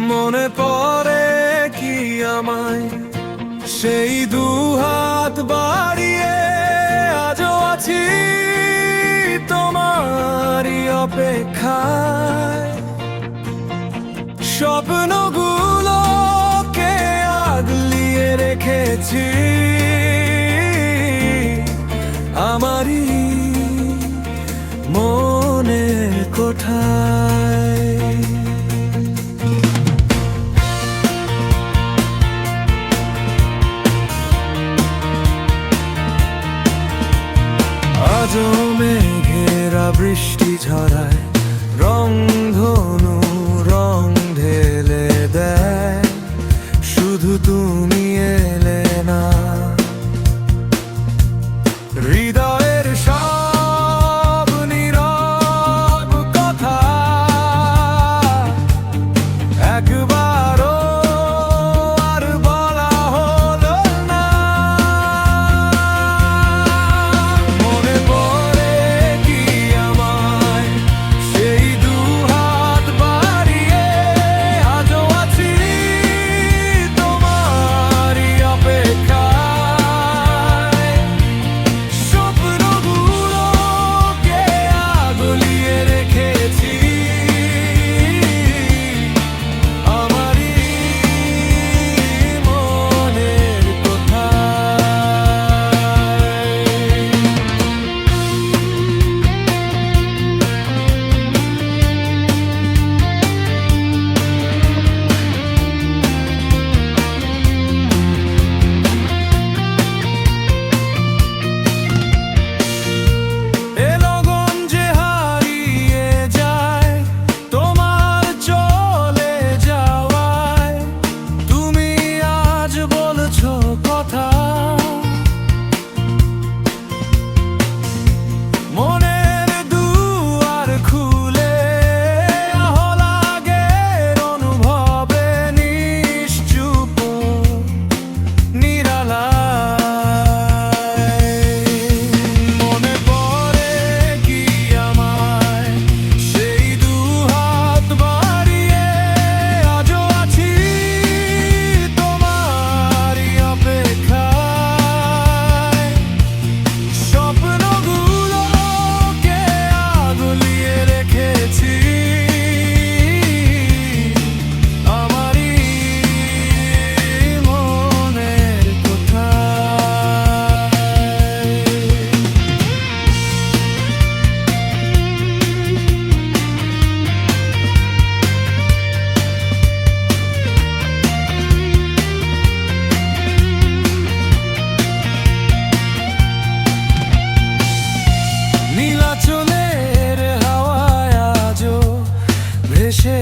মনে পড়ে কি আমায় সেই দুহাত বাড়িয়ে, আজও আছি তোমারই অপেক্ষায়। স্বপ্নগুলোকে আগলিয়ে রেখেছি আমারই মনের কোঠায়। আজও মেঘেরা বৃষ্টি ঝরায়, রংধনু রং ঢেলে দেয়, শুধু তুমি এলে না। হৃদয়ের সব নীরব কথা একবারও আর বলা হলো না। মনে পড়ে কি আমায় সেই দুহাত বাড়িয়ে, আজও আছি তোমারই অপেক্ষায়। স্বপ্নগুলোকে আগলিয়ে রেখেছি আমারই মনের কোঠায়। এ লগন যে হারিয়ে যায় তোমার চলে যাওয়ায়, তুমি আজ বলছো কথা। মনের দুয়ার খুলে অহলাগের অনুভবে নিশ্চুপ নিরালায়। মনে পড়ে কি আমায় সেই দুহাত বাড়িয়ে, আজও আছি তোমারই অপেক্ষায়। স্বপ্নগুলোকে আগলিয়ে রেখেছি আমারই মনের কোঠায়। নীলাচলের হাওয়ায় আজও ভেসে